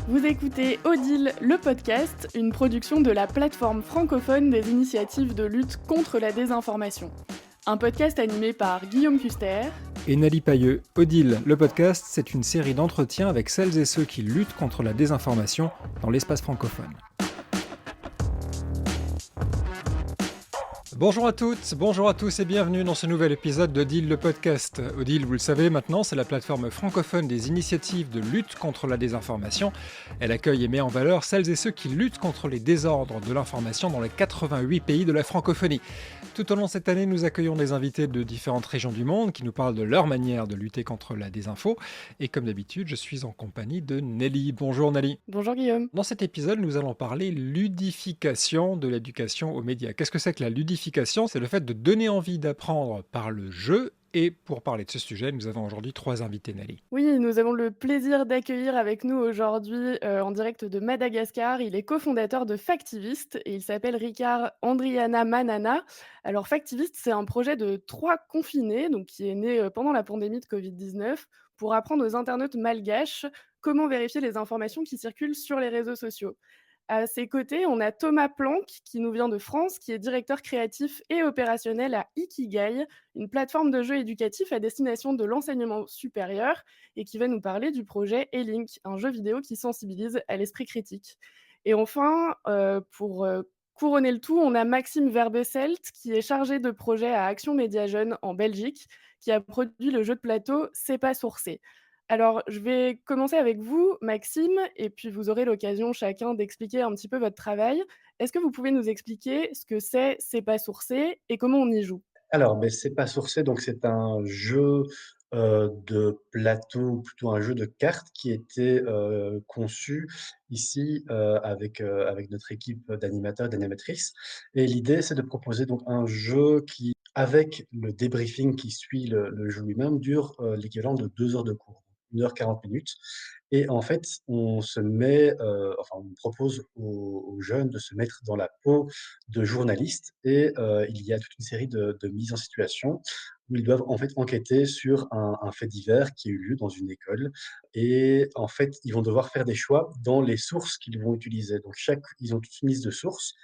Vous écoutez Odile, le podcast, une production de la plateforme francophone des initiatives de lutte contre la désinformation. Un podcast animé par Guillaume Custer et Nali Pailleux. Odile, le podcast, c'est une série d'entretiens avec celles et ceux qui luttent contre la désinformation dans l'espace francophone. Bonjour à toutes, bonjour à tous et bienvenue dans ce nouvel épisode d'Odile le podcast. Odile, vous le savez maintenant, c'est la plateforme francophone des initiatives de lutte contre la désinformation. Elle accueille et met en valeur celles et ceux qui luttent contre les désordres de l'information dans les 88 pays de la francophonie. Tout au long de cette année, nous accueillons des invités de différentes régions du monde qui nous parlent de leur manière de lutter contre la désinfo. Et comme d'habitude, je suis en compagnie de Nelly. Bonjour Nelly. Bonjour Guillaume. Dans cet épisode, nous allons parler ludification de l'éducation aux médias. Qu'est-ce que c'est que la ludification ? C'est le fait de donner envie d'apprendre par le jeu. Et pour parler de ce sujet, nous avons aujourd'hui 3 invités, Nelly. Oui, nous avons le plaisir d'accueillir avec nous aujourd'hui en direct de Madagascar. Il est cofondateur de Factivist et il s'appelle Ricard Andriana Manana. Alors Factivist, c'est un projet de 3 confinés donc qui est né pendant la pandémie de Covid-19 pour apprendre aux internautes malgaches comment vérifier les informations qui circulent sur les réseaux sociaux. À ses côtés, on a Thomas Planck, qui nous vient de France, qui est directeur créatif et opérationnel à Ikigai, une plateforme de jeux éducatifs à destination de l'enseignement supérieur, et qui va nous parler du projet E-Link, un jeu vidéo qui sensibilise à l'esprit critique. Et enfin, pour couronner le tout, on a Maxime Verbeselt, qui est chargé de projet à Action Média Jeune en Belgique, qui a produit le jeu de plateau C'est pas sourcé. Alors, je vais commencer avec vous, Maxime, et puis vous aurez l'occasion chacun d'expliquer un petit peu votre travail. Est-ce que vous pouvez nous expliquer ce que c'est pas sourcé et comment on y joue? Alors, C'est pas sourcé, donc c'est un jeu, de plateau, ou plutôt un jeu de cartes qui était, conçu ici, avec notre équipe d'animateurs et d'animatrices, et l'idée, c'est de proposer donc un jeu qui, avec le débriefing qui suit le jeu lui-même, dure, l'équivalent de 2 heures de cours, 1 heure 40 minutes, et en fait, on se met, on propose aux jeunes de se mettre dans la peau de journalistes, et il y a toute une série de mises en situation où ils doivent en fait enquêter sur un fait divers qui a eu lieu dans une école, et en fait, ils vont devoir faire des choix dans les sources qu'ils vont utiliser. Donc ils ont toute une liste de sources,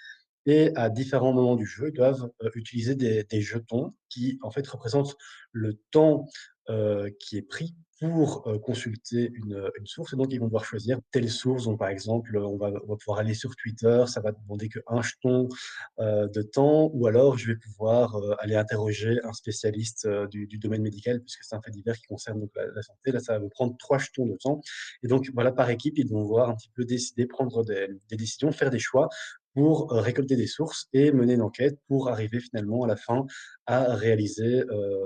et à différents moments du jeu, ils doivent, utiliser des jetons qui en fait représentent le temps, qui est pris pour, consulter une source, et donc ils vont devoir choisir telle source. Donc par exemple, on va pouvoir aller sur Twitter, ça va demander qu'1 jeton, de temps, ou alors je vais pouvoir, aller interroger un spécialiste, du domaine médical, puisque c'est un fait divers qui concerne donc la santé. Là, ça va me prendre 3 jetons de temps, et donc voilà, par équipe, ils vont devoir un petit peu décider, prendre des décisions, faire des choix pour, récolter des sources et mener une enquête pour arriver finalement à la fin à réaliser,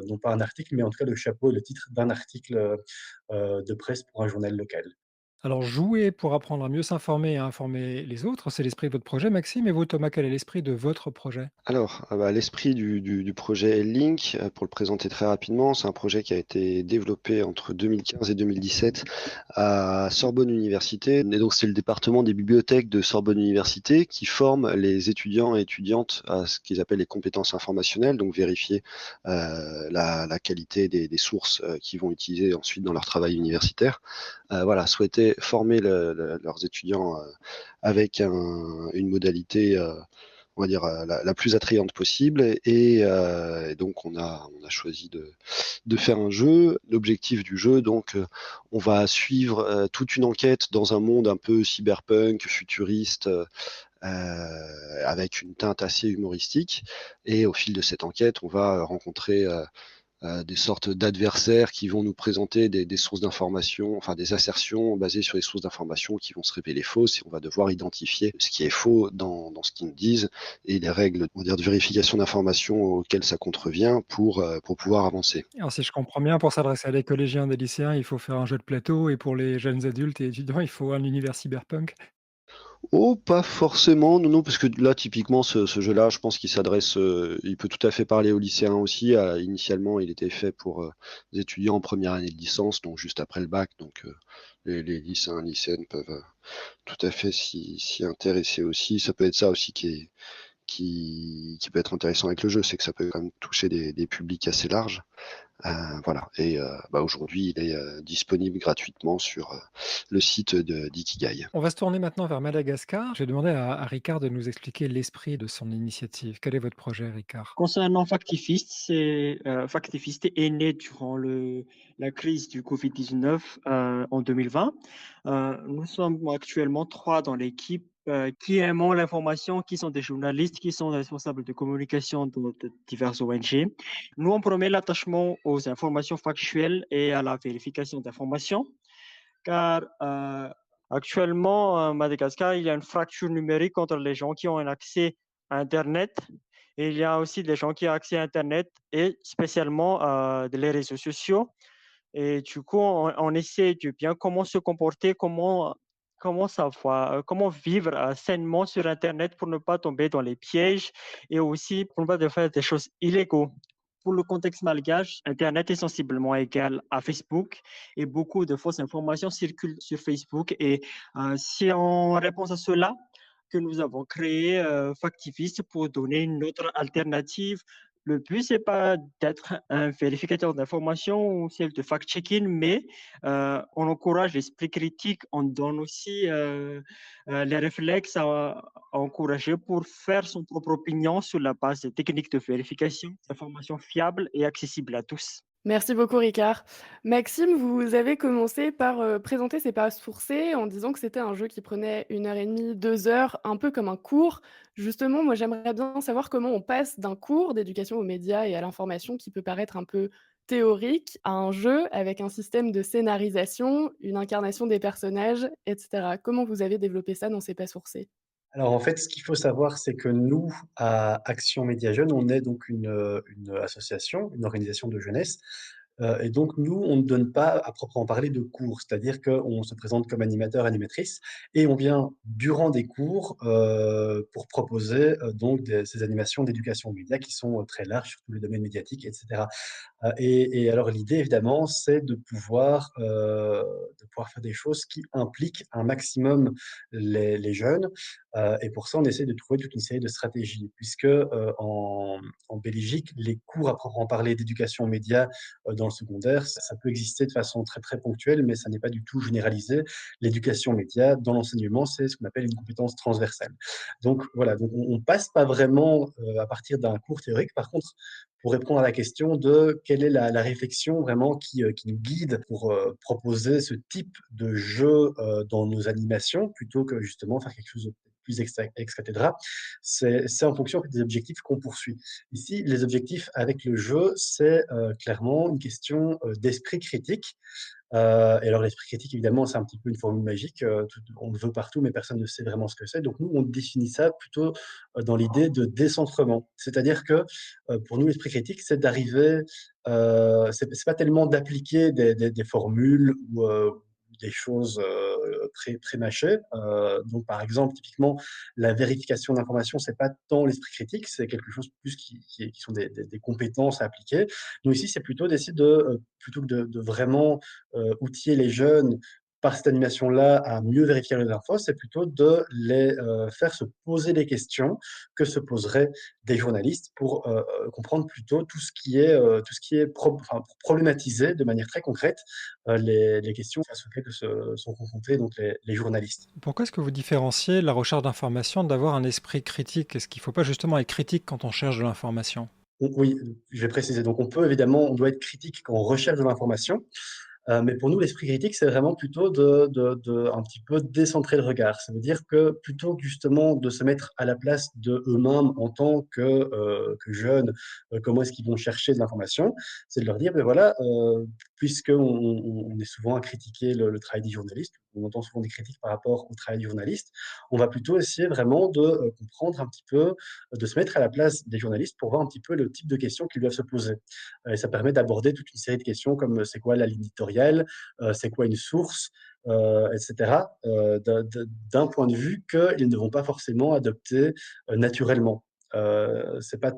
non pas un article, mais en tout cas le chapeau et le titre d'un article, de presse pour un journal local. Alors, jouer pour apprendre à mieux s'informer et à informer les autres, c'est l'esprit de votre projet, Maxime. Et vous, Thomas, quel est l'esprit de votre projet? Alors, l'esprit du projet L-Link, pour le présenter très rapidement, c'est un projet qui a été développé entre 2015 et 2017 à Sorbonne Université. Et donc, c'est le département des bibliothèques de Sorbonne Université qui forme les étudiants et étudiantes à ce qu'ils appellent les compétences informationnelles, donc vérifier la qualité des sources qu'ils vont utiliser ensuite dans leur travail universitaire. Souhaiter former leurs étudiants avec une modalité on va dire la plus attrayante possible, et donc on a choisi de faire un jeu. L'objectif du jeu, donc on va suivre toute une enquête dans un monde un peu cyberpunk, futuriste, avec une teinte assez humoristique, et au fil de cette enquête, on va rencontrer des sortes d'adversaires qui vont nous présenter des sources d'informations, enfin des assertions basées sur des sources d'informations qui vont se révéler fausses, et on va devoir identifier ce qui est faux dans ce qu'ils nous disent, et les règles, on va dire, de vérification d'informations auxquelles ça contrevient pour pouvoir avancer. Alors, si je comprends bien, pour s'adresser à des collégiens, des lycéens, il faut faire un jeu de plateau, et pour les jeunes adultes et étudiants, il faut un univers cyberpunk. Oh, pas forcément, non, non, parce que là, typiquement, ce jeu-là, je pense qu'il s'adresse, il peut tout à fait parler aux lycéens aussi. Initialement, il était fait pour les étudiants en première année de licence, donc juste après le bac. Donc, les lycéens, lycéennes peuvent tout à fait s'y intéresser aussi. Ça peut être ça aussi qui peut être intéressant avec le jeu, c'est que ça peut quand même toucher des publics assez larges. Voilà. Et aujourd'hui, il est disponible gratuitement sur le site d'Ikigai. On va se tourner maintenant vers Madagascar. J'ai demandé à Ricard de nous expliquer l'esprit de son initiative. Quel est votre projet, Ricard? Concernant Factifist, Factifist est né durant la crise du Covid-19 en 2020. Nous sommes actuellement trois dans l'équipe qui aimons l'information, qui sont des journalistes, qui sont responsables de communication de diverses ONG. Nous, on promet l'attachement aux informations factuelles et à la vérification d'informations, car actuellement, à Madagascar, il y a une fracture numérique entre les gens qui ont un accès à Internet et il y a aussi des gens qui ont accès à Internet et spécialement les réseaux sociaux. Et du coup, on essaie de bien comment se comporter, comment vivre sainement sur Internet pour ne pas tomber dans les pièges et aussi pour ne pas faire des choses illégaux. Pour le contexte malgache, Internet est sensiblement égal à Facebook et beaucoup de fausses informations circulent sur Facebook. Et c'est en réponse à cela que nous avons créé Factivist pour donner une autre alternative. Le but, c'est pas d'être un vérificateur d'informations ou celle de fact-checking, mais on encourage l'esprit critique, on donne aussi les réflexes à encourager pour faire son propre opinion sur la base des techniques de vérification, d'informations fiables et accessibles à tous. Merci beaucoup Ricard. Maxime, vous avez commencé par, présenter C'est pas sourcé en disant que c'était un jeu qui prenait 1 heure et demie, 2 heures, un peu comme un cours. Justement, moi j'aimerais bien savoir comment on passe d'un cours d'éducation aux médias et à l'information qui peut paraître un peu théorique à un jeu avec un système de scénarisation, une incarnation des personnages et cetera. Comment vous avez développé ça dans C'est pas sourcé? Alors en fait, ce qu'il faut savoir, c'est que nous, à Action Média Jeunes, on est donc une association, une organisation de jeunesse. Et donc nous, on ne donne pas à proprement parler de cours, c'est-à-dire qu'on se présente comme animateur, animatrice, et on vient durant des cours pour proposer donc ces animations d'éducation aux médias qui sont très larges sur tous les domaines médiatiques, etc. Et alors l'idée évidemment, c'est de pouvoir faire des choses qui impliquent un maximum les jeunes. Et pour ça, on essaie de trouver toute une série de stratégies puisque, en Belgique, les cours à proprement parler d'éducation aux médias, dans le secondaire, ça peut exister de façon très, très ponctuelle, mais ça n'est pas du tout généralisé. L'éducation aux médias, dans l'enseignement, c'est ce qu'on appelle une compétence transversale. Donc voilà, donc on passe pas vraiment, à partir d'un cours théorique. Par contre, pour répondre à la question de quelle est la réflexion vraiment qui nous guide pour proposer ce type de jeu dans nos animations, plutôt que justement faire quelque chose de plus ex cathedra, c'est en fonction en fait, des objectifs qu'on poursuit. Ici, les objectifs avec le jeu, c'est clairement une question d'esprit critique. Et alors l'esprit critique, évidemment, c'est un petit peu une formule magique, on le veut partout, mais personne ne sait vraiment ce que c'est. Donc nous, on définit ça plutôt, dans l'idée de décentrement. C'est-à-dire que, pour nous, l'esprit critique, c'est d'arriver, c'est pas tellement d'appliquer des formules ou des choses, prémâchées. Donc par exemple, typiquement, la vérification d'informations, c'est pas tant l'esprit critique, c'est quelque chose plus qui sont des compétences à appliquer. Nous ici, c'est plutôt d'essayer plutôt que de vraiment outiller les jeunes par cette animation-là à mieux vérifier les infos, c'est plutôt de les faire se poser des questions que se poseraient des journalistes pour comprendre plutôt tout ce qui est enfin, pour problématiser de manière très concrète les questions face auxquelles sont confrontés donc les journalistes. Pourquoi est-ce que vous différenciez la recherche d'information d'avoir un esprit critique? Est-ce qu'il ne faut pas justement être critique quand on cherche de l'information? Oui, je vais préciser. Donc on doit être critique quand on recherche de l'information. Mais pour nous, l'esprit critique, c'est vraiment plutôt de un petit peu décentrer le regard. Ça veut dire que plutôt que justement de se mettre à la place de eux-mêmes en tant que jeunes, comment est-ce qu'ils vont chercher de l'information, c'est de leur dire, ben voilà, puisqu'on est souvent à critiquer le travail des journalistes, on entend souvent des critiques par rapport au travail du journaliste, on va plutôt essayer vraiment de comprendre un petit peu, de se mettre à la place des journalistes pour voir un petit peu le type de questions qu'ils doivent se poser. Et ça permet d'aborder toute une série de questions comme c'est quoi la ligne éditoriale, c'est quoi une source, etc. D'un point de vue qu'ils ne vont pas forcément adopter naturellement. C'est pas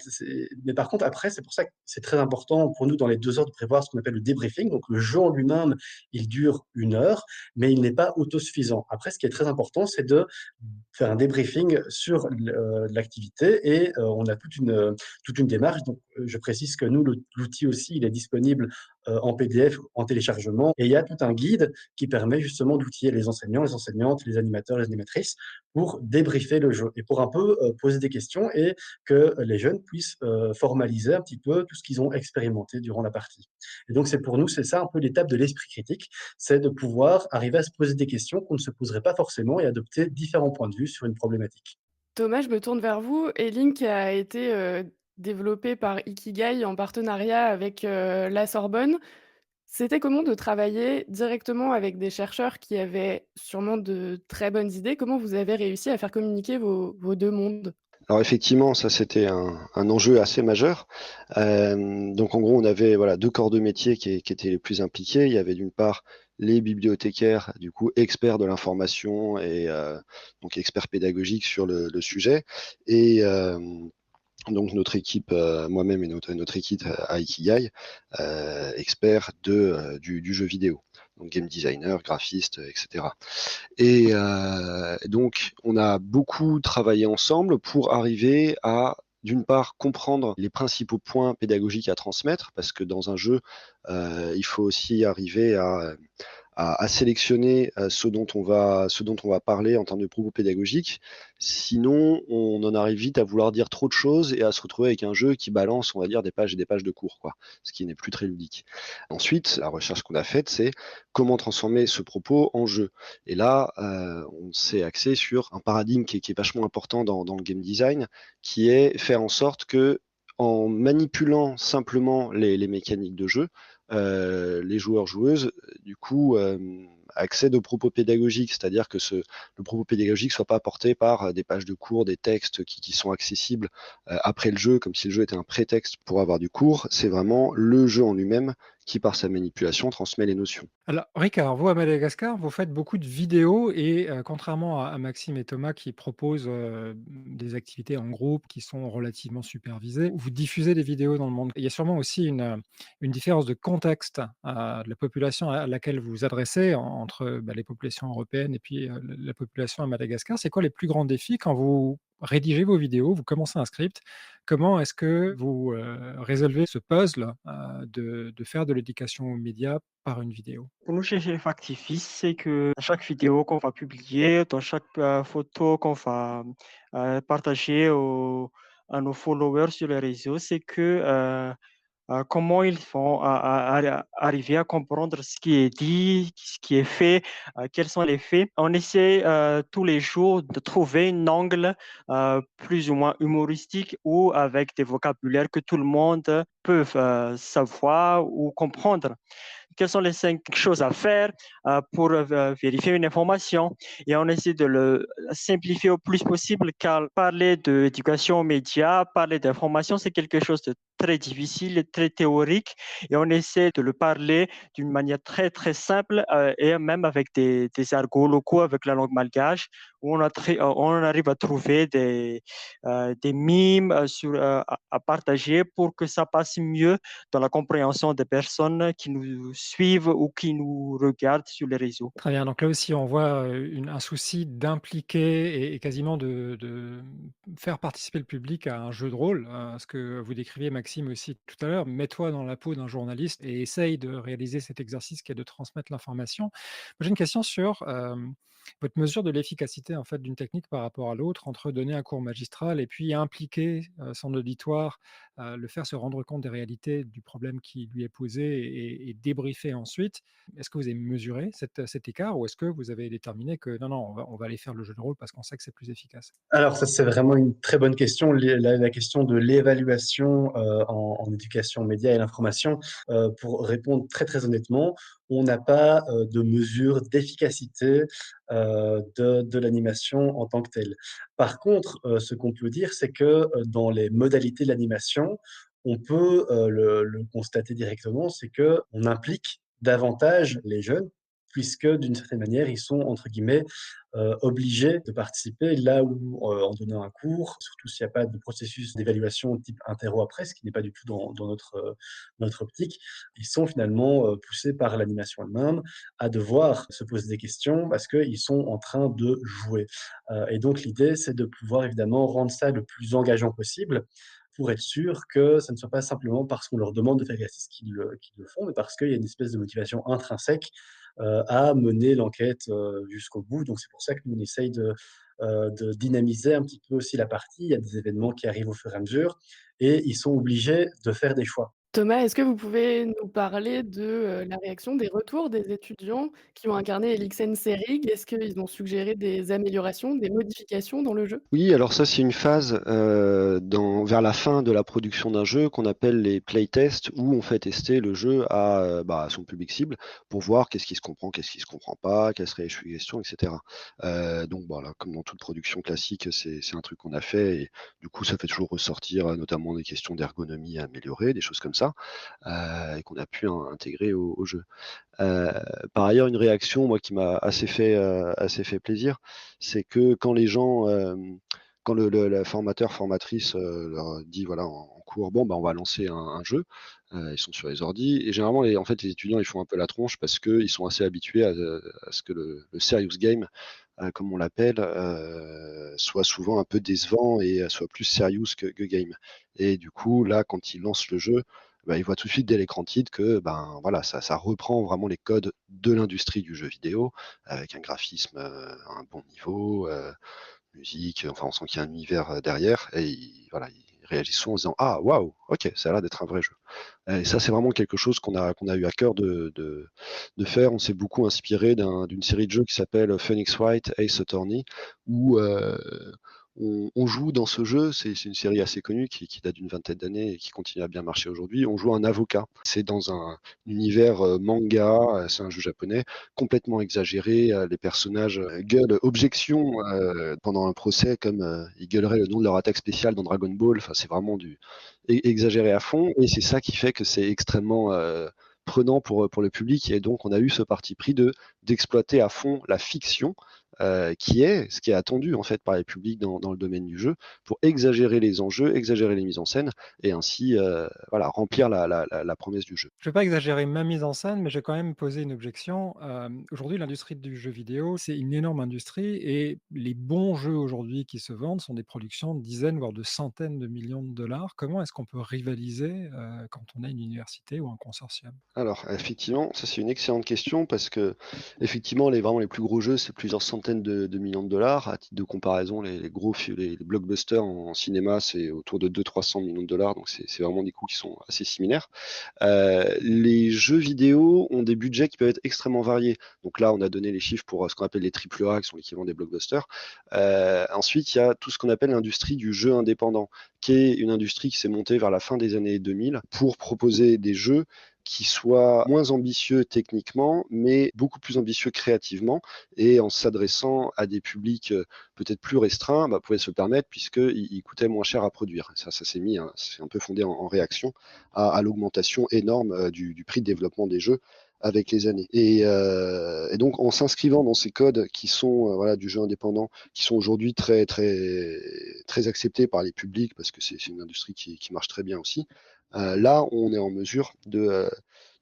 mais par contre après, c'est pour ça que c'est très important pour nous dans les 2 heures de prévoir ce qu'on appelle le débriefing. Donc le jeu en lui-même, il dure 1 heure, mais il n'est pas autosuffisant. Après, ce qui est très important, c'est de faire un débriefing sur l'activité et on a toute une démarche. Donc je précise que nous, l'outil aussi, il est disponible, en PDF, en téléchargement et il y a tout un guide qui permet justement d'outiller les enseignants, les enseignantes, les animateurs, les animatrices pour débriefer le jeu et pour un peu, poser des questions et que les jeunes puissent, formaliser un petit peu tout ce qu'ils ont expérimenté durant la partie. Et donc c'est pour nous, c'est ça un peu l'étape de l'esprit critique, c'est de pouvoir arriver à se poser des questions qu'on ne se poserait pas forcément et adopter différents points de vue sur une problématique. Thomas, je me tourne vers vous. E-Link a été, développé par Ikigai en partenariat avec, la Sorbonne. C'était comment de travailler directement avec des chercheurs qui avaient sûrement de très bonnes idées? Comment vous avez réussi à faire communiquer vos 2 mondes? Alors effectivement, ça c'était un enjeu assez majeur. Donc en gros, on avait voilà 2 corps de métier qui étaient les plus impliqués. Il y avait d'une part les bibliothécaires, du coup experts de l'information et donc experts pédagogiques sur le sujet et donc notre équipe, moi-même et notre équipe à Ikigai, experts du jeu vidéo, donc game designer, graphiste, etc. Et donc, on a beaucoup travaillé ensemble pour arriver à, d'une part, comprendre les principaux points pédagogiques à transmettre, parce que dans un jeu, il faut aussi arriver à sélectionner ce dont on va parler en termes de propos pédagogiques. Sinon, on en arrive vite à vouloir dire trop de choses et à se retrouver avec un jeu qui balance, on va dire, des pages et des pages de cours, quoi, ce qui n'est plus très ludique. Ensuite, la recherche qu'on a faite, c'est comment transformer ce propos en jeu. Et là, on s'est axé sur un paradigme qui est vachement important dans le game design, qui est faire en sorte que, en manipulant simplement les mécaniques de jeu, les joueurs-joueuses, du coup, accèdent aux propos pédagogiques, c'est-à-dire que le propos pédagogique ne soit pas apporté par des pages de cours, des textes qui sont accessibles après le jeu, comme si le jeu était un prétexte pour avoir du cours. C'est vraiment le jeu en lui-même qui, par sa manipulation, transmet les notions. Alors, Ricard, vous à Madagascar, vous faites beaucoup de vidéos et contrairement à Maxime et Thomas qui proposent des activités en groupe qui sont relativement supervisées, vous diffusez des vidéos dans le monde. Il y a sûrement aussi une différence de contexte de la population à laquelle vous vous adressez entre les populations européennes et puis la population à Madagascar. C'est quoi les plus grands défis quand vous rédigez vos vidéos, vous commencez un script? Comment est-ce que vous résolvez ce puzzle de faire de l'éducation aux médias par une vidéo? Pour nous, chez Factifis, c'est que dans chaque vidéo qu'on va publier, dans chaque photo qu'on va partager à nos followers sur les réseaux, c'est que comment ils font arriver à comprendre ce qui est dit, ce qui est fait, quels sont les faits. On essaie tous les jours de trouver un angle plus ou moins humoristique ou avec des vocabulaires que tout le monde peut savoir ou comprendre. Quelles sont les 5 choses à faire pour vérifier une information. Et on essaie de le simplifier au plus possible car parler d'éducation aux médias, parler d'information, c'est quelque chose de très difficile et très théorique. Et on essaie de le parler d'une manière très, très simple et même avec des argots locaux, avec la langue malgache, où on arrive à trouver des mimes à partager pour que ça passe mieux dans la compréhension des personnes qui nous suivent ou qui nous regardent sur les réseaux. Très bien, donc là aussi on voit, un souci d'impliquer et quasiment de faire participer le public à un jeu de rôle, ce que vous décriviez Maxime aussi tout à l'heure. Mets-toi dans la peau d'un journaliste et essaye de réaliser cet exercice qui est de transmettre l'information. Moi j'ai une question sur, votre mesure de l'efficacité en fait d'une technique par rapport à l'autre, entre donner un cours magistral et puis impliquer, son auditoire, le faire se rendre compte des réalités du problème qui lui est posé et débriefer ensuite. Est-ce que vous avez mesuré cet écart ou est-ce que vous avez déterminé que non, non, on va aller faire le jeu de rôle parce qu'on sait que c'est plus efficace? Alors ça, c'est vraiment une très bonne question, la question de l'évaluation, en éducation aux médias et à l'information. Pour répondre très, très honnêtement, on n'a pas, de mesure d'efficacité, de l'animation en tant que telle. Par contre, ce qu'on peut dire, c'est que, dans les modalités de l'animation, on peut, le constater directement, c'est qu'on implique davantage les jeunes puisque d'une certaine manière, ils sont entre guillemets obligés de participer là où, en donnant un cours, surtout s'il n'y a pas de processus d'évaluation type interro après, ce qui n'est pas du tout dans notre optique, ils sont finalement poussés par l'animation elle-même à devoir se poser des questions parce qu'ils sont en train de jouer. Et donc l'idée, c'est de pouvoir évidemment rendre ça le plus engageant possible pour être sûr que ça ne soit pas simplement parce qu'on leur demande de faire l'exercice qu'ils le font, mais parce qu'il y a une espèce de motivation intrinsèque à mener l'enquête jusqu'au bout. Donc c'est pour ça que nous, on essaye de dynamiser un petit peu aussi la partie. Il y a des événements qui arrivent au fur et à mesure et ils sont obligés de faire des choix. Thomas, est-ce que vous pouvez nous parler de, la réaction, des retours des étudiants qui ont incarné Elixen Serig? Est-ce qu'ils ont suggéré des améliorations, des modifications dans le jeu? Oui, alors ça c'est une phase vers la fin de la production d'un jeu qu'on appelle les playtests, où on fait tester le jeu à son public cible pour voir qu'est-ce qui se comprend, qu'est-ce qui se comprend pas, quelles seraient les suggestions, etc. Donc voilà, comme dans toute production classique, c'est un truc qu'on a fait et du coup ça fait toujours ressortir notamment des questions d'ergonomie à améliorer, des choses comme ça, et qu'on a pu intégrer au jeu. Heu, Par ailleurs, une réaction, moi, qui m'a assez fait plaisir, c'est que quand les gens, quand la formateur, formatrice, leur dit, voilà, en cours: «Bon, bah, on va lancer un jeu», ils sont sur les ordis et généralement en fait, les étudiants, ils font un peu la tronche parce qu'ils sont assez habitués à ce que le serious game, comme on l'appelle, soit souvent un peu décevant et soit plus serious que game et du coup, là, quand ils lancent le jeu, bah, ils voient tout de suite dès l'écran titre que, ben, voilà, ça reprend vraiment les codes de l'industrie du jeu vidéo, avec un graphisme, à un bon niveau, musique, enfin, on sent qu'il y a un univers, derrière et voilà, ils réagissent souvent en se disant: «Ah waouh, OK, ça a l'air d'être un vrai jeu». Et ça, c'est vraiment quelque chose qu'on a eu à cœur de faire. On s'est beaucoup inspiré d'une série de jeux qui s'appelle Phoenix Wright Ace Attorney où, on joue dans ce jeu, c'est une série assez connue qui date d'une vingtaine d'années et qui continue à bien marcher aujourd'hui. On joue un avocat. C'est dans un univers, manga, c'est un jeu japonais, complètement exagéré, les personnages, gueulent objection, pendant un procès comme, ils gueuleraient le nom de leur attaque spéciale dans Dragon Ball. Enfin, c'est vraiment exagéré à fond et c'est ça qui fait que c'est extrêmement, prenant pour le public et donc on a eu ce parti pris d'exploiter à fond la fiction, qui est ce qui est attendu en fait par les publics dans le domaine du jeu, pour exagérer les enjeux, exagérer les mises en scène et ainsi, voilà, remplir la promesse du jeu. Je ne vais pas exagérer ma mise en scène, mais je vais quand même poser une objection. Aujourd'hui, l'industrie du jeu vidéo, c'est une énorme industrie et les bons jeux aujourd'hui qui se vendent sont des productions de dizaines, voire de centaines de millions de dollars. Comment est-ce qu'on peut rivaliser, quand on a une université ou un consortium? Alors, effectivement, ça c'est une excellente question parce que effectivement, vraiment les plus gros jeux, c'est plusieurs centaines de millions de dollars. À titre de comparaison, les blockbusters en cinéma, c'est autour de 200-300 millions de dollars, donc c'est vraiment des coûts qui sont assez similaires. Les jeux vidéo ont des budgets qui peuvent être extrêmement variés. Donc là, on a donné les chiffres pour ce qu'on appelle les triple A, qui sont l'équivalent des blockbusters. Ensuite, il y a tout ce qu'on appelle l'industrie du jeu indépendant, qui est une industrie qui s'est montée vers la fin des années 2000 pour proposer des jeux qui soient moins ambitieux techniquement, mais beaucoup plus ambitieux créativement, et en s'adressant à des publics peut-être plus restreints, pouvaient se le permettre puisqu'ils coûtaient moins cher à produire. Ça s'est mis, hein, c'est un peu fondé en réaction à l'augmentation énorme du prix de développement des jeux avec les années. Et donc en s'inscrivant dans ces codes qui sont voilà, du jeu indépendant, qui sont aujourd'hui très, très, très acceptés par les publics parce que c'est une industrie qui marche très bien aussi, là on est en mesure de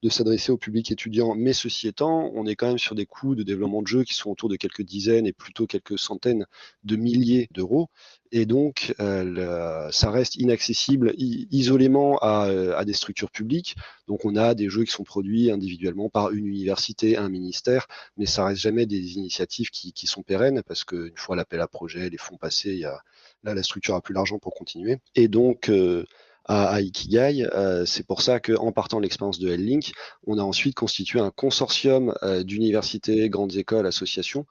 s'adresser au public étudiant. Mais ceci étant, on est quand même sur des coûts de développement de jeux qui sont autour de quelques dizaines et plutôt quelques centaines de milliers d'euros. Et donc, ça reste inaccessible isolément à des structures publiques. Donc, on a des jeux qui sont produits individuellement par une université, un ministère, mais ça reste jamais des initiatives qui sont pérennes parce qu'une fois l'appel à projet, les fonds passés, là, la structure a plus l'argent pour continuer. Et donc, à Ikigai. C'est pour ça qu'en partant de l'expérience de L-Link, on a ensuite constitué un consortium d'universités, grandes écoles, associations,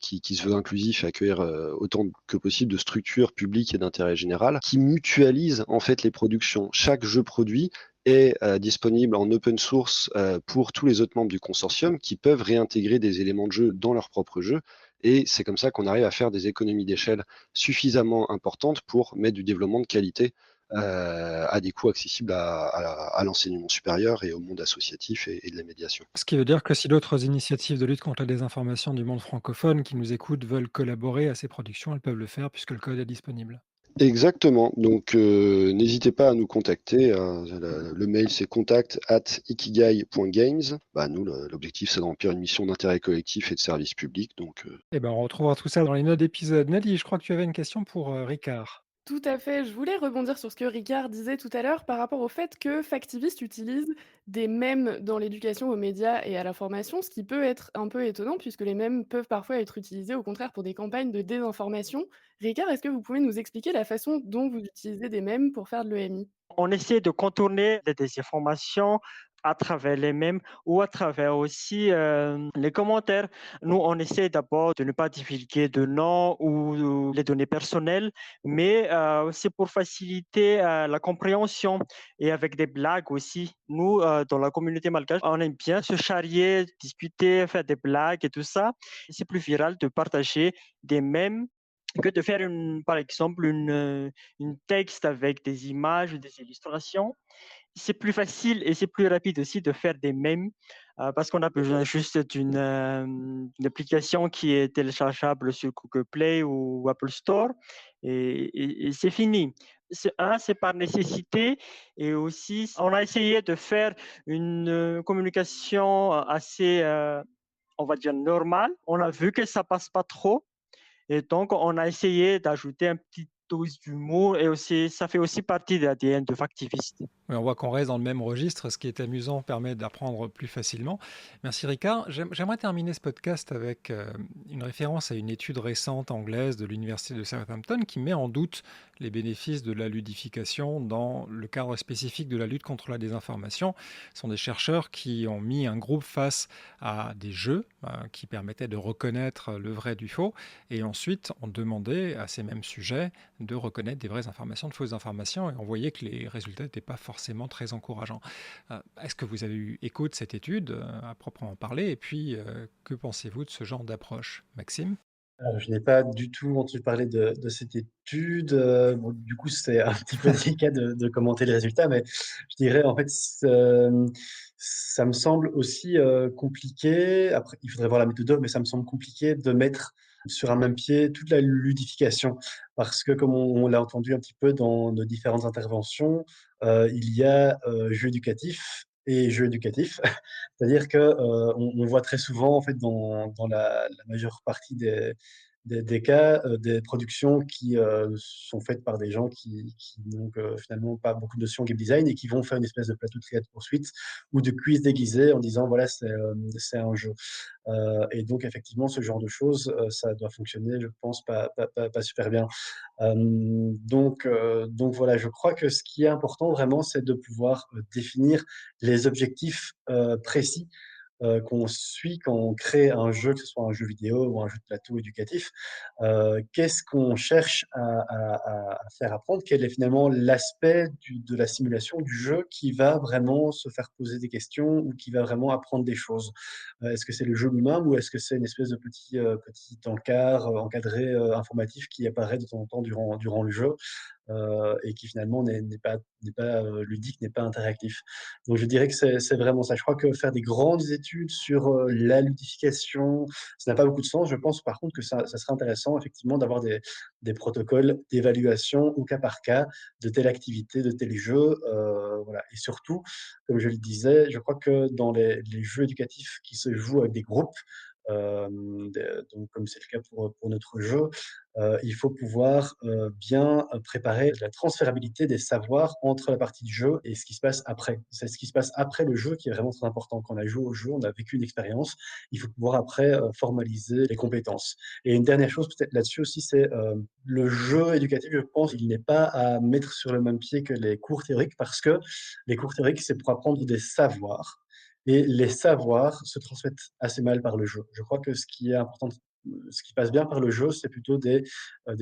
qui se veut inclusif et accueillir autant que possible de structures publiques et d'intérêt général, qui mutualisent en fait les productions. Chaque jeu produit est disponible en open source pour tous les autres membres du consortium qui peuvent réintégrer des éléments de jeu dans leur propre jeu. Et c'est comme ça qu'on arrive à faire des économies d'échelle suffisamment importantes pour mettre du développement de qualité à des coûts accessibles à l'enseignement supérieur et au monde associatif et de la médiation. Ce qui veut dire que si d'autres initiatives de lutte contre la désinformation du monde francophone qui nous écoutent veulent collaborer à ces productions, elles peuvent le faire puisque le code est disponible. Exactement, donc n'hésitez pas à nous contacter, le mail c'est contact@ikigai.games. Nous l'objectif c'est de remplir une mission d'intérêt collectif et de service public, donc Eh ben, on retrouvera tout ça dans les notes d'épisode. Nadie, je crois que tu avais une question pour Ricard. Tout à fait. Je voulais rebondir sur ce que Ricard disait tout à l'heure par rapport au fait que Factivist utilise des mèmes dans l'éducation aux médias et à la formation, ce qui peut être un peu étonnant puisque les mèmes peuvent parfois être utilisés au contraire pour des campagnes de désinformation. Ricard, est-ce que vous pouvez nous expliquer la façon dont vous utilisez des mèmes pour faire de l'EMI? On essaie de contourner les désinformations à travers les mèmes ou à travers aussi les commentaires. Nous, on essaie d'abord de ne pas divulguer de noms ou les données personnelles, mais c'est pour faciliter la compréhension et avec des blagues aussi. Nous, dans la communauté malgache, on aime bien se charrier, discuter, faire des blagues et tout ça. C'est plus viral de partager des mèmes que de faire, par exemple, une texte avec des images ou des illustrations. C'est plus facile et c'est plus rapide aussi de faire des mèmes parce qu'on a besoin juste d'une application qui est téléchargeable sur Google Play ou Apple Store et c'est fini. C'est par nécessité et aussi on a essayé de faire une communication assez, on va dire, normale. On a vu que ça passe pas trop et donc, on a essayé d'ajouter un petit dose d'humour et aussi, ça fait aussi partie de l'ADN de Factivist. Oui, on voit qu'on reste dans le même registre, ce qui est amusant permet d'apprendre plus facilement. Merci Ricard. J'aimerais terminer ce podcast avec une référence à une étude récente anglaise de l'Université de Southampton qui met en doute les bénéfices de la ludification dans le cadre spécifique de la lutte contre la désinformation. Ce sont des chercheurs qui ont mis un groupe face à des jeux qui permettaient de reconnaître le vrai du faux et ensuite on demandait à ces mêmes sujets de reconnaître des vraies informations, de fausses informations et on voyait que les résultats n'étaient pas forcément très encourageants. Est-ce que vous avez eu écho de cette étude à proprement parler et puis que pensez-vous de ce genre d'approche, Maxime? Je n'ai pas du tout entendu parler de cette étude, bon, du coup, c'est un petit peu délicat de commenter les résultats, mais je dirais, en fait, ça me semble aussi, compliqué. Après, il faudrait voir la méthode, mais ça me semble compliqué de mettre sur un même pied toute la ludification. Parce que comme on l'a entendu un petit peu dans nos différentes interventions, il y a, jeu éducatif et jeu éducatif. C'est-à-dire que, on voit très souvent en fait dans la majeure partie des cas, des productions qui, sont faites par des gens qui n'ont finalement pas beaucoup de notions game design et qui vont faire une espèce de plateau de triade poursuite ou de quiz déguisé en disant: «Voilà, c'est un jeu». Et donc effectivement, ce genre de choses, ça doit fonctionner, je pense, pas super bien. Donc voilà, je crois que ce qui est important vraiment, c'est de pouvoir, définir les objectifs, précis qu'on suit quand on crée un jeu, que ce soit un jeu vidéo ou un jeu de plateau éducatif. Qu'est-ce qu'on cherche à faire apprendre? Quel est finalement l'aspect de la simulation du jeu qui va vraiment se faire poser des questions ou qui va vraiment apprendre des choses? Est-ce que c'est le jeu lui-même ou est-ce que c'est une espèce de petit encart, encadré, informatif qui apparaît de temps en temps durant le jeu? Et qui finalement n'est pas, ludique, n'est pas interactif. Donc je dirais que c'est vraiment ça. Je crois que faire des grandes études sur, la ludification, ça n'a pas beaucoup de sens. Je pense par contre que ça serait intéressant effectivement d'avoir des protocoles d'évaluation au cas par cas de telle activité, de tel jeu, voilà et surtout, comme je le disais, je crois que dans les jeux éducatifs qui se jouent avec des groupes, donc comme c'est le cas pour notre jeu, il faut pouvoir, bien, préparer la transférabilité des savoirs entre la partie de jeu et ce qui se passe après. C'est ce qui se passe après le jeu qui est vraiment très important. Quand on a joué au jeu, on a vécu une expérience, il faut pouvoir après, formaliser les compétences. Et une dernière chose peut-être là-dessus aussi, c'est, le jeu éducatif, je pense, il n'est pas à mettre sur le même pied que les cours théoriques parce que les cours théoriques, c'est pour apprendre des savoirs et les savoirs se transmettent assez mal par le jeu. Je crois que ce qui est important, ce qui passe bien par le jeu, c'est plutôt des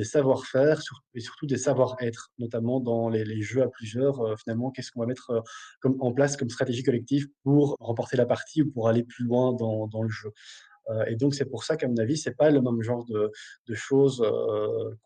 savoir-faire et surtout des savoir-être, notamment dans les jeux à plusieurs. Finalement, qu'est-ce qu'on va mettre en place comme stratégie collective pour remporter la partie ou pour aller plus loin dans le jeu. Et donc c'est pour ça qu'à mon avis, c'est pas le même genre de choses,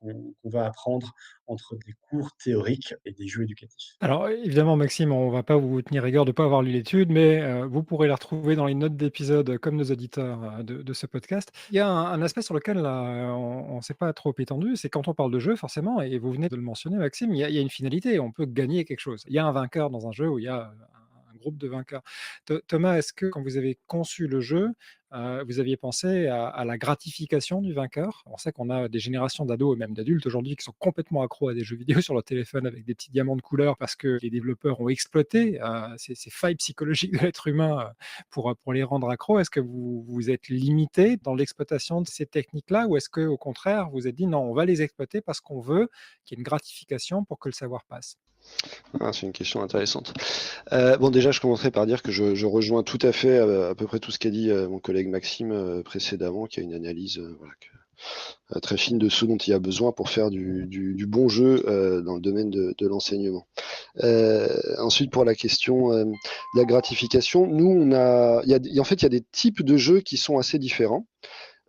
qu'on va apprendre entre des cours théoriques et des jeux éducatifs. Alors évidemment, Maxime, on va pas vous tenir rigueur de ne pas avoir lu l'étude, mais vous pourrez la retrouver dans les notes d'épisode, comme nos auditeurs, de ce podcast. Il y a un aspect sur lequel là, on ne s'est pas trop étendu, c'est quand on parle de jeu forcément et vous venez de le mentionner Maxime, il y a une finalité, on peut gagner quelque chose. Il y a un vainqueur dans un jeu où il y a, un groupe de vainqueurs. Thomas, est-ce que quand vous avez conçu le jeu, vous aviez pensé à la gratification du vainqueur? On sait qu'on a des générations d'ados et même d'adultes aujourd'hui qui sont complètement accros à des jeux vidéo sur leur téléphone avec des petits diamants de couleur parce que les développeurs ont exploité ces failles psychologiques de l'être humain pour les rendre accros. Est-ce que vous vous êtes limité dans l'exploitation de ces techniques-là ou est-ce qu'au contraire, vous vous êtes dit non, on va les exploiter parce qu'on veut qu'il y ait une gratification pour que le savoir passe? Ah, c'est une question intéressante. Bon, déjà, je commencerai par dire que je rejoins tout à fait à peu près tout ce qu'a dit mon collègue Maxime précédemment, qui a une analyse voilà, très fine de ce dont il y a besoin pour faire du bon jeu dans le domaine de l'enseignement. Ensuite, pour la question de la gratification, nous, en fait, il y a des types de jeux qui sont assez différents.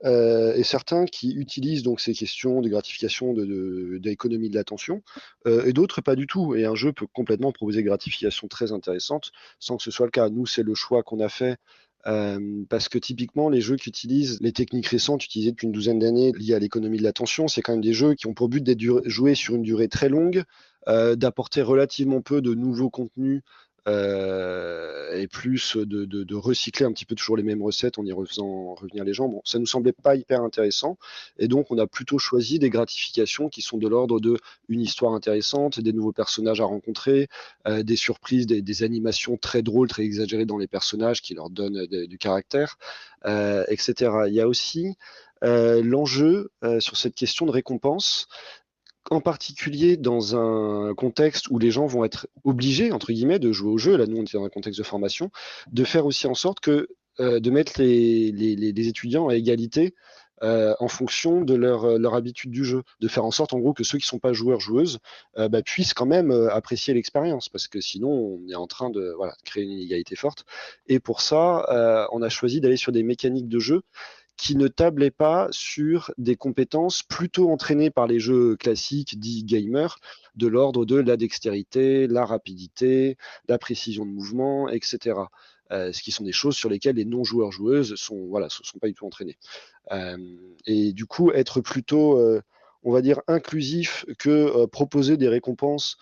Et certains qui utilisent donc ces questions de gratification, d'économie de l'attention, et d'autres pas du tout. Et un jeu peut complètement proposer gratification très intéressante sans que ce soit le cas. Nous, c'est le choix qu'on a fait parce que typiquement, les jeux qui utilisent les techniques récentes utilisées depuis une douzaine d'années liées à l'économie de l'attention, c'est quand même des jeux qui ont pour but d'être joués sur une durée très longue, d'apporter relativement peu de nouveaux contenus et plus de recycler un petit peu toujours les mêmes recettes en y refaisant revenir les gens. Bon, ça nous semblait pas hyper intéressant et donc on a plutôt choisi des gratifications qui sont de l'ordre de une histoire intéressante, des nouveaux personnages à rencontrer, des surprises, des animations très drôles, très exagérées dans les personnages qui leur donnent du caractère, etc. Il y a aussi l'enjeu sur cette question de récompense, en particulier dans un contexte où les gens vont être obligés, entre guillemets, de jouer au jeu, là nous on était dans un contexte de formation, de faire aussi en sorte que de mettre les étudiants à égalité en fonction de leur habitude du jeu, de faire en sorte en gros que ceux qui ne sont pas joueurs-joueuses puissent quand même apprécier l'expérience, parce que sinon on est en train de créer une inégalité forte. Et pour ça, on a choisi d'aller sur des mécaniques de jeu qui ne tablait pas sur des compétences plutôt entraînées par les jeux classiques dits gamers, de l'ordre de la dextérité, la rapidité, la précision de mouvement, etc. Ce qui sont des choses sur lesquelles les non-joueurs-joueuses sont pas du tout entraînés. Et du coup, être plutôt, on va dire, inclusif que proposer des récompenses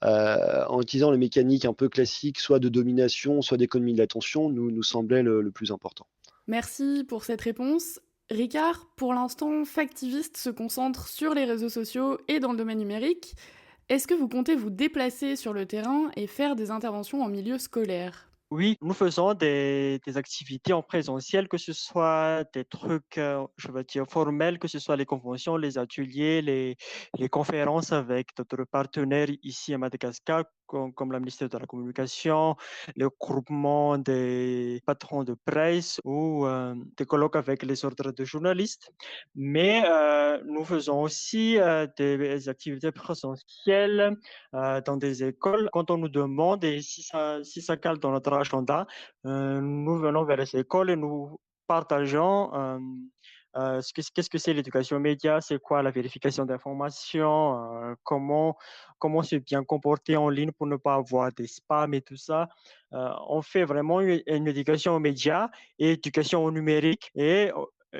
en utilisant les mécaniques un peu classiques, soit de domination, soit d'économie de l'attention, nous semblait le plus important. Merci pour cette réponse. Ricard, pour l'instant, Factivist se concentre sur les réseaux sociaux et dans le domaine numérique. Est-ce que vous comptez vous déplacer sur le terrain et faire des interventions en milieu scolaire? Oui, nous faisons des activités en présentiel, que ce soit des trucs, je veux dire, formels, que ce soit les conventions, les ateliers, les conférences avec d'autres partenaires ici à Madagascar, comme le ministère de la Communication, le groupement des patrons de presse ou des colloques avec les ordres de journalistes. Mais nous faisons aussi des activités présentielles dans des écoles. Quand on nous demande et si ça cale dans notre agenda, nous venons vers les écoles et nous partageons qu'est-ce que c'est l'éducation média, c'est quoi la vérification d'informations, comment se bien comporter en ligne pour ne pas avoir des spams et tout ça. On fait vraiment une éducation aux médias et éducation au numérique et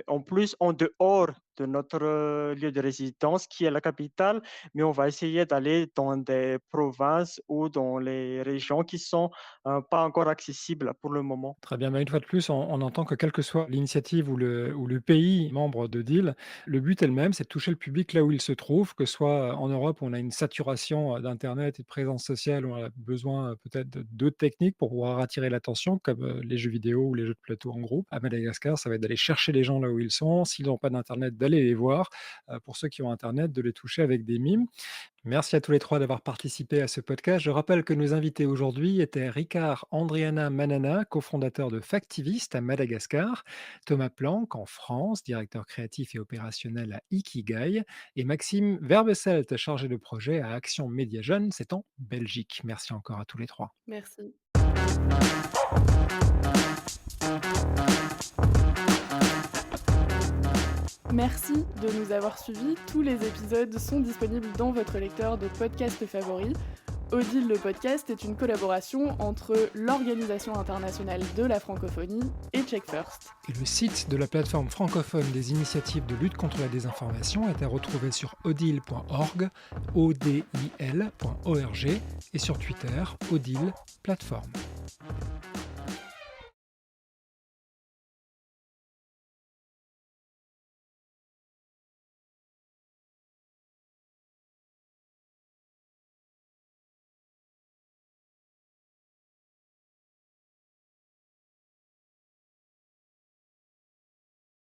en plus en dehors de notre lieu de résidence qui est la capitale, mais on va essayer d'aller dans des provinces ou dans les régions qui sont pas encore accessibles pour le moment. Très bien, mais une fois de plus, on entend que quelle que soit l'initiative ou le pays membre de Deal, le but est le même, c'est de toucher le public là où il se trouve, que ce soit en Europe où on a une saturation d'internet et de présence sociale, où on a besoin peut-être d'autres techniques pour pouvoir attirer l'attention, comme les jeux vidéo ou les jeux de plateau en groupe. À Madagascar, ça va être d'aller chercher les gens là où ils sont, s'ils n'ont pas d'internet, d'aller les voir, pour ceux qui ont internet, de les toucher avec des mimes. Merci à tous les trois d'avoir participé à ce podcast. Je rappelle que nos invités aujourd'hui étaient Ricard Andriana Manana, cofondateur de Factivist à Madagascar, Thomas Planck en France, directeur créatif et opérationnel à Ikigai, et Maxime Verbeselt, chargé de projet à Action Média Jeunes, c'est en Belgique. Merci encore à tous les trois. Merci. Merci de nous avoir suivis. Tous les épisodes sont disponibles dans votre lecteur de podcast favori. Odile le podcast est une collaboration entre l'Organisation internationale de la francophonie et Check First. Et le site de la plateforme francophone des initiatives de lutte contre la désinformation est à retrouver sur odile.org, odil.org et sur Twitter, Odile Plateforme.